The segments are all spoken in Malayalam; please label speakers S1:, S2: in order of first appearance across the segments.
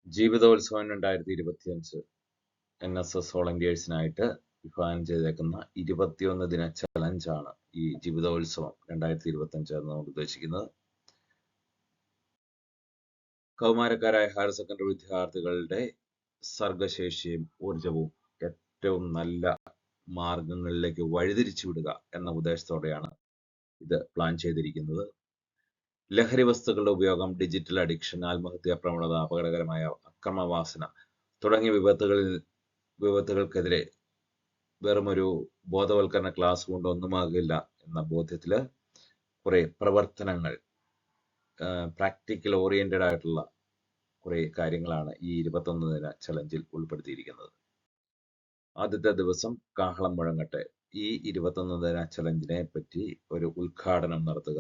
S1: ജീവിതോത്സവം 2025 NSS വോളണ്ടിയേഴ്സിനായിട്ട് വിഭാവനം ചെയ്തേക്കുന്ന 21 ദിന ചലഞ്ചാണ് ഈ ജീവിതോത്സവം 2025 എന്ന് നമുക്ക് ഉദ്ദേശിക്കുന്നത്. കൗമാരക്കാരായ ഹയർ സെക്കൻഡറി വിദ്യാർത്ഥികളുടെ സർഗശേഷിയും ഊർജവും ഏറ്റവും നല്ല മാർഗങ്ങളിലേക്ക് വഴിതിരിച്ചു വിടുക എന്ന ഉദ്ദേശത്തോടെയാണ് ഇത് പ്ലാൻ ചെയ്തിരിക്കുന്നത്. ലഹരി വസ്തുക്കളുടെ ഉപയോഗം, ഡിജിറ്റൽ അഡിക്ഷൻ, ആത്മഹത്യാ പ്രവണത, അപകടകരമായ അക്രമവാസന തുടങ്ങിയ വിപത്തുകൾക്കെതിരെ വെറുമൊരു ബോധവൽക്കരണ ക്ലാസ് കൊണ്ട് ഒന്നുമാകില്ല എന്ന ബോധ്യത്തില് കുറെ പ്രവർത്തനങ്ങൾ, പ്രാക്ടിക്കൽ ഓറിയന്റഡ് ആയിട്ടുള്ള കുറെ കാര്യങ്ങളാണ് ഈ 21 ദിന ചലഞ്ചിൽ ഉൾപ്പെടുത്തിയിരിക്കുന്നത്. ആദ്യത്തെ ദിവസം കാഹളം മുഴങ്ങട്ടെ. ഈ 21 ദിന ചലഞ്ചിനെ പറ്റി ഒരു ഉദ്ഘാടനം നടത്തുക,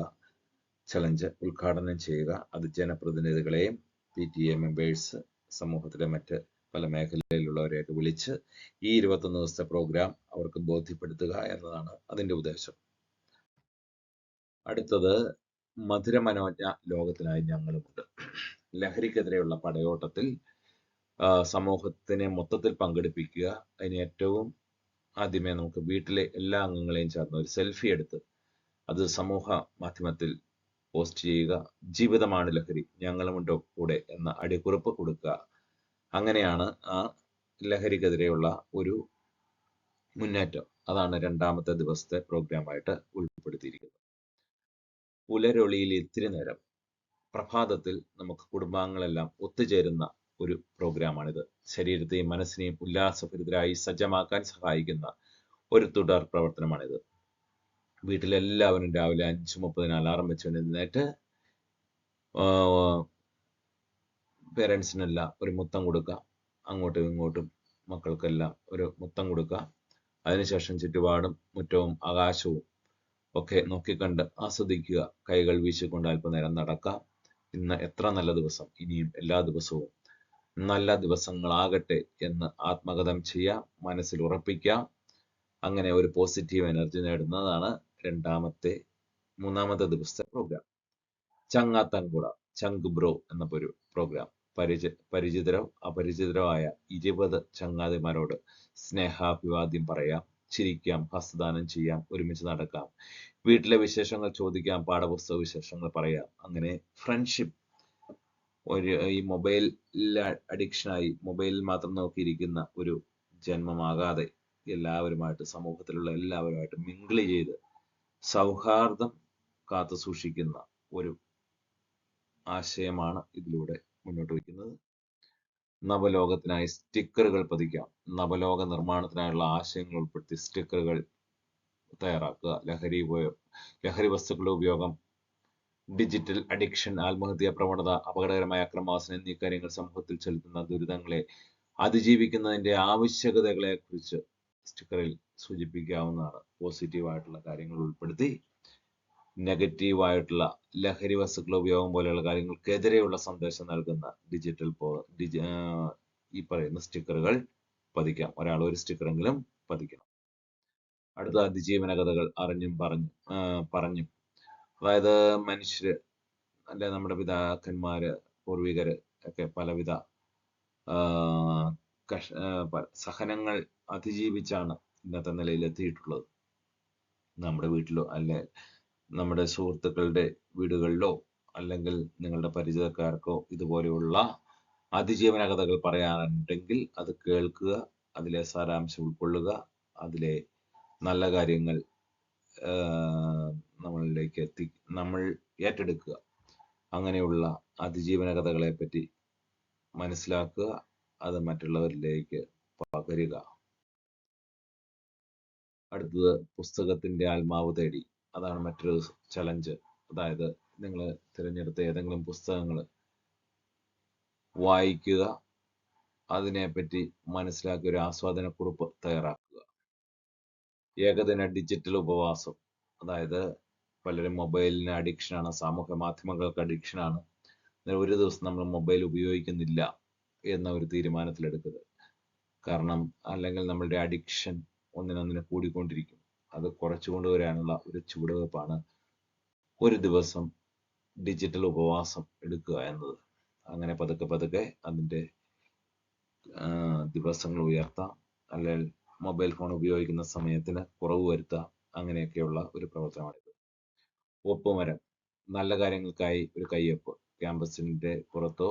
S1: ചലഞ്ച് ഉദ്ഘാടനം ചെയ്യുക. അത് ജനപ്രതിനിധികളെയും PTA മെമ്പേഴ്സ്, സമൂഹത്തിലെ മറ്റ് പല മേഖലയിലുള്ളവരെയൊക്കെ വിളിച്ച് ഈ 21 ദിവസത്തെ പ്രോഗ്രാം അവർക്ക് ബോധ്യപ്പെടുത്തുക എന്നതാണ് അതിന്റെ ഉദ്ദേശം. അടുത്തത് മധുരമനോജ്ഞ ലോകത്തിനായി ഞങ്ങളുമുണ്ട്. ലഹരിക്കെതിരെയുള്ള പടയോട്ടത്തിൽ സമൂഹത്തിനെ മൊത്തത്തിൽ പങ്കെടുപ്പിക്കുക. അതിന് ഏറ്റവും ആദ്യമേ നമുക്ക് വീട്ടിലെ എല്ലാ അംഗങ്ങളെയും ചേർന്ന് ഒരു സെൽഫി എടുത്ത് അത് സമൂഹ മാധ്യമത്തിൽ പോസ്റ്റ് ചെയ്യുക. ജീവിതമാണ് ലഹരി, ഞങ്ങളുമുണ്ട് കൂടെ എന്ന അടിക്കുറിപ്പ് കൊടുക്കുക. അങ്ങനെയാണ് ആ ലഹരിക്കെതിരെയുള്ള ഒരു മുന്നേറ്റം. അതാണ് രണ്ടാമത്തെ ദിവസത്തെ പ്രോഗ്രാമായിട്ട് ഉൾപ്പെടുത്തിയിരിക്കുന്നത്. പുലരൊളിയിൽ ഇത്തിരി നേരം, പ്രഭാതത്തിൽ നമുക്ക് കുടുംബാംഗങ്ങളെല്ലാം ഒത്തുചേരുന്ന ഒരു പ്രോഗ്രാമാണിത്. ശരീരത്തെയും മനസ്സിനെയും ഉല്ലാസഭരിതരായി സജ്ജമാക്കാൻ സഹായിക്കുന്ന ഒരു തുടർ പ്രവർത്തനമാണിത്. വീട്ടിലെല്ലാവരും രാവിലെ 5:30 അലാറം വെച്ച് എഴുന്നേറ്റ് പേരൻസിനെല്ലാം ഒരു മുത്തം കൊടുക്കുക. അങ്ങോട്ടും ഇങ്ങോട്ടും മക്കൾക്കെല്ലാം ഒരു മുത്തം കൊടുക്കുക. അതിനുശേഷം ചുറ്റുപാടും മുറ്റവും ആകാശവും ഒക്കെ നോക്കിക്കണ്ട് ആസ്വദിക്കുക. കൈകൾ വീശിക്കൊണ്ട് അല്പനേരം നടക്കാം. ഇന്ന് എത്ര നല്ല ദിവസം, ഇനിയും എല്ലാ ദിവസവും നല്ല ദിവസങ്ങളാകട്ടെ എന്ന് ആത്മഗതം ചെയ്യാം, മനസ്സിൽ ഉറപ്പിക്കാം. അങ്ങനെ ഒരു പോസിറ്റീവ് എനർജി നേടുന്നതാണ് മൂന്നാമത്തെ ദിവസത്തെ പ്രോഗ്രാം. ചങ്ങാത്തൻകുട, ചങ്ക് ബ്രോ എന്ന ഒരു പ്രോഗ്രാം. പരിചിതരോ അപരിചിതരോ ആയ 20 ചങ്ങാതിമാരോട് സ്നേഹാഭിവാദ്യം പറയാം, ചിരിക്കാം, ഹസ്തദാനം ചെയ്യാം, ഒരുമിച്ച് നടക്കാം, വീട്ടിലെ വിശേഷങ്ങൾ ചോദിക്കാം, പാഠപുസ്തക വിശേഷങ്ങൾ പറയാം. അങ്ങനെ ഫ്രണ്ട്ഷിപ്പ്, ഈ മൊബൈൽ അഡിക്ഷനായി മൊബൈലിൽ മാത്രം നോക്കിയിരിക്കുന്ന ഒരു ജന്മമാകാതെ എല്ലാവരുമായിട്ട്, സമൂഹത്തിലുള്ള എല്ലാവരുമായിട്ട് മിങ്കിൾ ചെയ്ത് സൗഹാർദ്ദം കാത്തു സൂക്ഷിക്കുന്ന ഒരു ആശയമാണ് ഇതിലൂടെ മുന്നോട്ട് വയ്ക്കുന്നത്. നവലോകത്തിനായി സ്റ്റിക്കറുകൾ പതിക്കാം. നവലോക നിർമ്മാണത്തിനായുള്ള ആശയങ്ങൾ ഉൾപ്പെടുത്തി സ്റ്റിക്കറുകൾ തയ്യാറാക്കുക. ലഹരി വസ്തുക്കളുടെ ഉപയോഗം, ഡിജിറ്റൽ അഡിക്ഷൻ, ആത്മഹത്യാ പ്രവണത, അപകടകരമായ അക്രമവാസന എന്നീ കാര്യങ്ങൾ സമൂഹത്തിൽ ചെലുത്തുന്ന ദുരിതങ്ങളെ അതിജീവിക്കുന്നതിന്റെ ആവശ്യകതകളെ കുറിച്ച് സ്റ്റിക്കറിൽ സൂചിപ്പിക്കാവുന്നതാണ്. പോസിറ്റീവായിട്ടുള്ള കാര്യങ്ങൾ ഉൾപ്പെടുത്തി നെഗറ്റീവായിട്ടുള്ള ലഹരി വസ്തുക്കളുടെ ഉപയോഗം പോലെയുള്ള കാര്യങ്ങൾക്കെതിരെയുള്ള സന്ദേശം നൽകുന്ന ഈ പറയുന്ന സ്റ്റിക്കറുകൾ പതിക്കാം. ഒരാൾ ഒരു സ്റ്റിക്കറെങ്കിലും പതിക്കണം. അടുത്ത അതിജീവന കഥകൾ അറിഞ്ഞും പറഞ്ഞും. അതായത് മനുഷ്യര്, അല്ലെ നമ്മുടെ പിതാക്കന്മാര്, പൂർവികര് ഒക്കെ പലവിധ സഹനങ്ങൾ അതിജീവിച്ചാണ് ഇന്നത്തെ നിലയിൽ എത്തിയിട്ടുള്ളത്. നമ്മുടെ വീട്ടിലോ അല്ലെ നമ്മുടെ സുഹൃത്തുക്കളുടെ വീടുകളിലോ അല്ലെങ്കിൽ നിങ്ങളുടെ പരിചയക്കാർക്കോ ഇതുപോലെയുള്ള അതിജീവന കഥകൾ പറയാനുണ്ടെങ്കിൽ അത് കേൾക്കുക, അതിലെ സാരാംശം ഉൾക്കൊള്ളുക, അതിലെ നല്ല കാര്യങ്ങൾ നമ്മളിലേക്ക് നമ്മൾ ഏറ്റെടുക്കുക. അങ്ങനെയുള്ള അതിജീവന കഥകളെ പറ്റി മനസ്സിലാക്കുക, അത് മറ്റുള്ളവരിലേക്ക് പകരുക. അടുത്തത് പുസ്തകത്തിന്റെ ആത്മാവ് തേടി. അതാണ് മറ്റൊരു ചലഞ്ച്. അതായത് നിങ്ങൾ തിരഞ്ഞെടുത്ത ഏതെങ്കിലും പുസ്തകങ്ങൾ വായിക്കുക, അതിനെപ്പറ്റി മനസ്സിലാക്കി ഒരു ആസ്വാദനക്കുറിപ്പ് തയ്യാറാക്കുക. ഏകദിന ഡിജിറ്റൽ ഉപവാസം. അതായത് പലരും മൊബൈലിന് അഡിക്ഷനാണ്, സാമൂഹ്യ മാധ്യമങ്ങൾക്ക് അഡിക്ഷനാണ്. ഒരു ദിവസം നമ്മൾ മൊബൈൽ ഉപയോഗിക്കുന്നില്ല എന്ന ഒരു തീരുമാനത്തിലെടുക്കരുത്. കാരണം അല്ലെങ്കിൽ നമ്മളുടെ അഡിക്ഷൻ ഒന്നിനൊന്നിനെ കൂടിക്കൊണ്ടിരിക്കും. അത് കുറച്ചു കൊണ്ടുവരാനുള്ള ഒരു ചുവടുവെപ്പാണ് ഒരു ദിവസം ഡിജിറ്റൽ ഉപവാസം എടുക്കുക എന്നത്. അങ്ങനെ പതുക്കെ പതുക്കെ അതിൻ്റെ ദിവസങ്ങൾ ഉയർത്താം, അല്ലെങ്കിൽ മൊബൈൽ ഫോൺ ഉപയോഗിക്കുന്ന സമയത്തിന് കുറവ് വരുത്താം. അങ്ങനെയൊക്കെയുള്ള ഒരു പ്രവർത്തനമാണിത്. ഒപ്പുമരം, നല്ല കാര്യങ്ങൾക്കായി ഒരു കയ്യൊപ്പ്. ക്യാമ്പസിൻ്റെ പുറത്തോ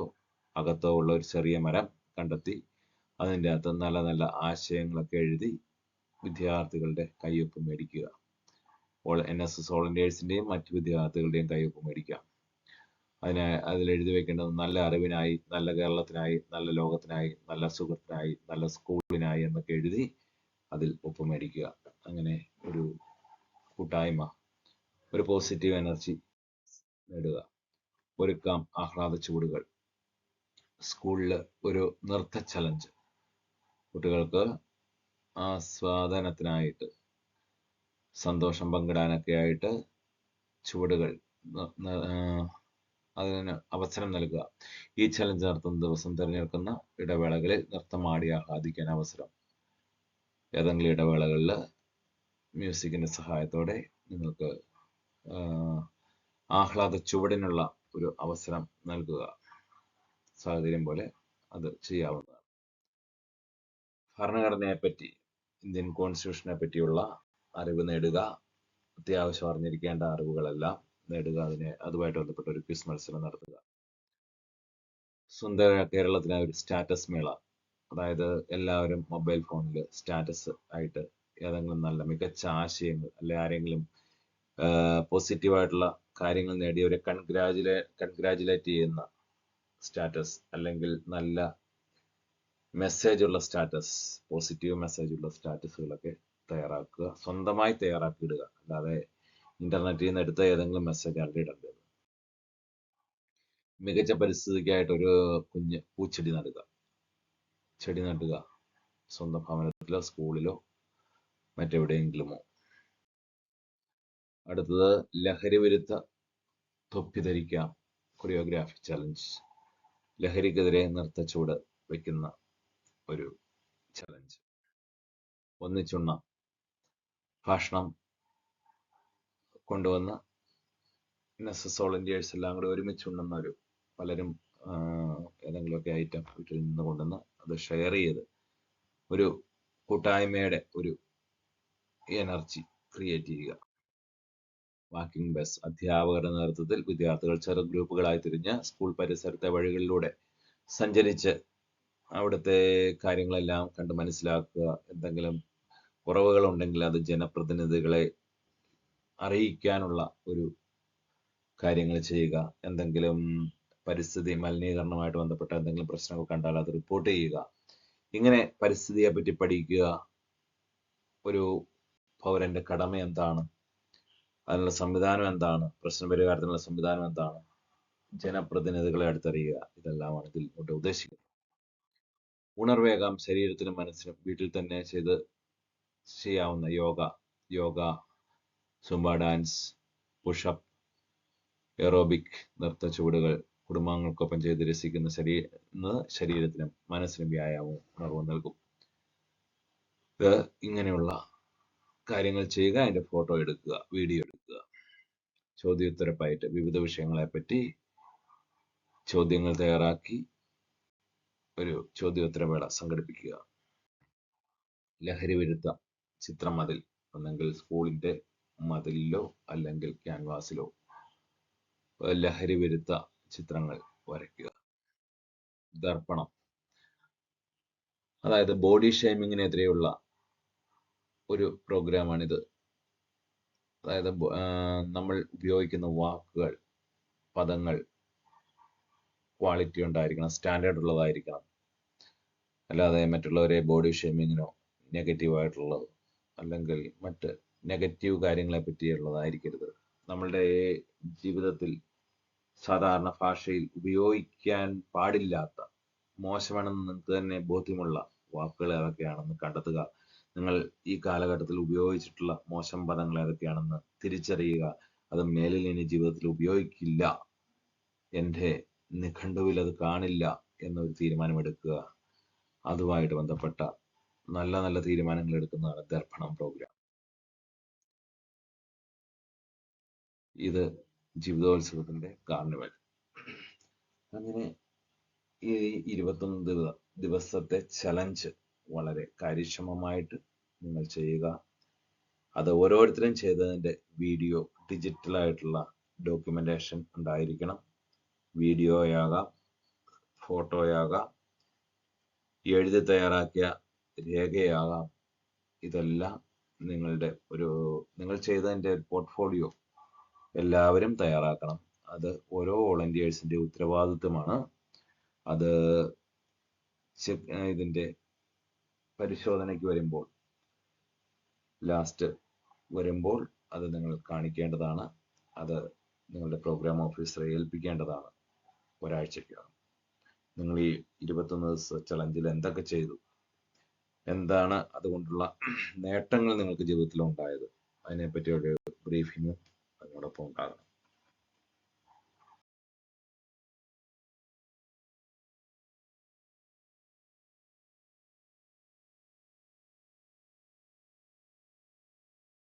S1: അകത്തോ ഉള്ള ഒരു ചെറിയ മരം കണ്ടെത്തി അതിൻ്റെ അകത്ത് നല്ല നല്ല ആശയങ്ങളൊക്കെ എഴുതി വിദ്യാർത്ഥികളുടെ കയ്യൊപ്പ് മേടിക്കുക. NSS വോളണ്ടിയേഴ്സിൻ്റെയും മറ്റ് വിദ്യാർത്ഥികളുടെയും കയ്യൊപ്പ് മേടിക്കാം. അതിൽ എഴുതി വെക്കേണ്ടത് നല്ല അറിവിനായി, നല്ല കേരളത്തിനായി, നല്ല ലോകത്തിനായി, നല്ല സുഹൃത്തിനായി, നല്ല സ്കൂളിനായി എന്നൊക്കെ എഴുതി അതിൽ ഒപ്പ് മേടിക്കുക. അങ്ങനെ ഒരു കൂട്ടായ്മ, ഒരു പോസിറ്റീവ് എനർജി നേടുക. ഒരുക്കാം ആഹ്ലാദ ചുവടുകൾ. സ്കൂളിൽ ഒരു നൃത്ത ചലഞ്ച്, കുട്ടികൾക്ക് ആസ്വാദനത്തിനായിട്ട്, സന്തോഷം പങ്കിടാനൊക്കെ ആയിട്ട് ചുവടുകൾ അതിന് അവസരം നൽകുക. ഈ ചലഞ്ച് നടത്തുന്ന ദിവസം തിരഞ്ഞെടുക്കുന്ന ഇടവേളകളിൽ നൃത്തമാടി ആഹ്ലാദിക്കാൻ അവസരം. ഏതെങ്കിലും ഇടവേളകളിൽ മ്യൂസിക്കിന്റെ സഹായത്തോടെ നിങ്ങൾക്ക് ആഹ്ലാദ ചുവടിനുള്ള ഒരു അവസരം നൽകുക. സാഹചര്യം പോലെ അത് ചെയ്യാവുന്നതാണ്. ഭരണഘടനയെപ്പറ്റി, ഇന്ത്യൻ കോൺസ്റ്റിറ്റ്യൂഷനെ പറ്റിയുള്ള അറിവ് നേടുക. അത്യാവശ്യം അറിഞ്ഞിരിക്കേണ്ട അറിവുകളെല്ലാം നേടുക. അതുമായിട്ട് ബന്ധപ്പെട്ട ഒരു ക്വിസ് മത്സരം നടത്തുക. സുന്ദര കേരളത്തിനായ ഒരു സ്റ്റാറ്റസ് മേള, അതായത് എല്ലാവരും മൊബൈൽ ഫോണിൽ സ്റ്റാറ്റസ് ആയിട്ട് ഏതെങ്കിലും നല്ല മികച്ച ആശയങ്ങൾ, അല്ലെ ആരെങ്കിലും പോസിറ്റീവായിട്ടുള്ള കാര്യങ്ങൾ നേടിയവരെ കൺഗ്രാജുലേറ്റ് ചെയ്യുന്ന സ്റ്റാറ്റസ്, അല്ലെങ്കിൽ നല്ല മെസ്സേജ് ഉള്ള സ്റ്റാറ്റസ്, പോസിറ്റീവ് മെസ്സേജ് ഉള്ള സ്റ്റാറ്റസുകളൊക്കെ തയ്യാറാക്കുക. സ്വന്തമായി തയ്യാറാക്കിയിടുക, അല്ലാതെ ഇന്റർനെറ്റിൽ നിന്ന് എടുത്ത ഏതെങ്കിലും മെസ്സേജ് അല്ല ഇടേണ്ടത്. മികച്ച പരിസ്ഥിതിക്കായിട്ട് ഒരു കുഞ്ഞ് പൂച്ചെടി നടുക. ചെടി നടുക സ്വന്തം ഭവനത്തിലോ സ്കൂളിലോ മറ്റെവിടെയെങ്കിലുമോ. അടുത്തത് ലഹരി വിരുദ്ധ തൊപ്പി ധരിക്കാം കൊറിയോഗ്രാഫി ചലഞ്ച്. ലഹരിക്കെതിരെ നൃത്തച്ചുവട് വയ്ക്കുന്ന ഒരു ചലഞ്ച്. ഒന്നിച്ചുണ്ണ, ഭക്ഷണം കൊണ്ടുവന്ന് NSS വോളണ്ടിയേഴ്സ് എല്ലാം കൂടി ഒരുമിച്ചുണ്ണുന്ന ഒരു, പലരും ഏതെങ്കിലുമൊക്കെ ഐറ്റം വീട്ടിൽ നിന്ന് കൊണ്ടുവന്ന് അത് ഷെയർ ചെയ്ത് ഒരു കൂട്ടായ്മയുടെ ഒരു എനർജി ക്രിയേറ്റ് ചെയ്യുക. വാക്കിംഗ് ബസ്, അധ്യാപകരുടെ നേതൃത്വത്തിൽ വിദ്യാർത്ഥികൾ ചെറു ഗ്രൂപ്പുകളായി തിരിഞ്ഞ് സ്കൂൾ പരിസരത്തെ വഴികളിലൂടെ സഞ്ചരിച്ച് അവിടുത്തെ കാര്യങ്ങളെല്ലാം കണ്ട് മനസ്സിലാക്കുക. എന്തെങ്കിലും കുറവുകളുണ്ടെങ്കിൽ അത് ജനപ്രതിനിധികളെ അറിയിക്കാനുള്ള ഒരു കാര്യങ്ങൾ ചെയ്യുക. എന്തെങ്കിലും പരിസ്ഥിതി മലിനീകരണമായിട്ട് ബന്ധപ്പെട്ട എന്തെങ്കിലും പ്രശ്നങ്ങൾ കണ്ടാൽ അത് റിപ്പോർട്ട് ചെയ്യുക. ഇങ്ങനെ പരിസ്ഥിതിയെ പറ്റി പഠിക്കുക. ഒരു പൗരന്റെ കടമ എന്താണ്, അതിനുള്ള സംവിധാനം എന്താണ്, പ്രശ്നപരിഹാരത്തിനുള്ള സംവിധാനം എന്താണ്, ജനപ്രതിനിധികളെ അടുത്തറിയുക. ഇതെല്ലാമാണ് ഇതിൽ കൊണ്ട് ഉദ്ദേശിക്കുന്നത്. ഉണർവേകാം ശരീരത്തിനും മനസ്സിനും. വീട്ടിൽ തന്നെ ചെയ്യാവുന്ന യോഗ, സുംബ ഡാൻസ്, പുഷപ്പ്, എറോബിക് നൃത്ത ചുവടുകൾ കുടുംബാംഗങ്ങൾക്കൊപ്പം ചെയ്ത് രസിക്കുന്ന ശരീരത്തിനും മനസ്സിനും വ്യായാമവും ഉണർവ് നൽകും. ഇത് ഇങ്ങനെയുള്ള കാര്യങ്ങൾ ചെയ്യുക. അതിന്റെ ഫോട്ടോ എടുക്കുക, വീഡിയോ എടുക്കുക. ചോദ്യോത്തരപ്പായിട്ട് വിവിധ വിഷയങ്ങളെ പറ്റി ചോദ്യങ്ങൾ തയ്യാറാക്കി ഒരു ചോദ്യോത്തരവേള സംഘടിപ്പിക്കുക. ലഹരി വിരുദ്ധ ചിത്രമതിൽ, ഒന്നെങ്കിൽ സ്കൂളിന്റെ മതിലിലോ അല്ലെങ്കിൽ ക്യാൻവാസിലോ ലഹരി വിരുദ്ധ ചിത്രങ്ങൾ വരയ്ക്കുക. ദർപ്പണം, അതായത് ബോഡി ഷേമിങ്ങിനെതിരെയുള്ള ഒരു പ്രോഗ്രാമാണിത്. അതായത് നമ്മൾ ഉപയോഗിക്കുന്ന വാക്കുകൾ, പദങ്ങൾ ക്വാളിറ്റി ഉണ്ടായിരിക്കണം, സ്റ്റാൻഡേർഡ് ഉള്ളതായിരിക്കണം. അല്ലാതെ മറ്റുള്ളവരെ ബോഡി ഷേമിങ്ങിനോ നെഗറ്റീവായിട്ടുള്ളത് അല്ലെങ്കിൽ മറ്റ് നെഗറ്റീവ് കാര്യങ്ങളെ പറ്റിയുള്ളതായിരിക്കരുത്. നമ്മളുടെ ജീവിതത്തിൽ സാധാരണ ഭാഷയിൽ ഉപയോഗിക്കാൻ പാടില്ലാത്ത, മോശമാണെന്ന് നിങ്ങൾക്ക് തന്നെ ബോധ്യമുള്ള വാക്കുകൾ ഏതൊക്കെയാണെന്ന് കണ്ടെത്തുക. നിങ്ങൾ ഈ കാലഘട്ടത്തിൽ ഉപയോഗിച്ചിട്ടുള്ള മോശം പദങ്ങൾ ഏതൊക്കെയാണെന്ന് തിരിച്ചറിയുക. അത് മേലിൽ ഇനി ജീവിതത്തിൽ ഉപയോഗിക്കില്ല, എൻ്റെ നിഘണ്ടുവിൽ അത് കാണില്ല എന്നൊരു തീരുമാനമെടുക്കുക. അതുമായിട്ട് ബന്ധപ്പെട്ട നല്ല നല്ല തീരുമാനങ്ങൾ എടുക്കുന്നതാണ് ദർപ്പണം പ്രോഗ്രാം. ഇത് ജീവിതോത്സവത്തിന്റെ കാർണിവൽ. അങ്ങനെ ഈ 21 ദിവസത്തെ ചലഞ്ച് വളരെ കാര്യക്ഷമമായിട്ട് നിങ്ങൾ ചെയ്യുക. അത് ഓരോരുത്തരും ചെയ്തതിൻ്റെ വീഡിയോ ഡിജിറ്റലായിട്ടുള്ള ഡോക്യുമെന്റേഷൻ ഉണ്ടായിരിക്കണം. വീഡിയോയാകാം, ഫോട്ടോയാകാം, എഴുതി തയ്യാറാക്കിയ രേഖയാകാം. ഇതെല്ലാം നിങ്ങൾ ചെയ്തതിൻ്റെ പോർട്ട്ഫോളിയോ എല്ലാവരും തയ്യാറാക്കണം. അത് ഓരോ വോളണ്ടിയേഴ്സിന്റെ ഉത്തരവാദിത്വമാണ്. അത് ഇതിന്റെ പരിശോധനയ്ക്ക് വരുമ്പോൾ, ലാസ്റ്റ് വരുമ്പോൾ അത് നിങ്ങൾ കാണിക്കേണ്ടതാണ്. അത് നിങ്ങളുടെ പ്രോഗ്രാം ഓഫീസറെ ഏൽപ്പിക്കേണ്ടതാണ്. ഒരാഴ്ചയ്ക്കകം നിങ്ങൾ ഈ 21 ദിവസ ചലഞ്ചിൽ എന്തൊക്കെ ചെയ്തു, എന്താണ് അതുകൊണ്ടുള്ള നേട്ടങ്ങൾ നിങ്ങൾക്ക് ജീവിതത്തിൽ ഉണ്ടായത്, അതിനെപ്പറ്റി ഒരു ബ്രീഫിംഗ് അതിനോടൊപ്പം ഉണ്ടാകണം.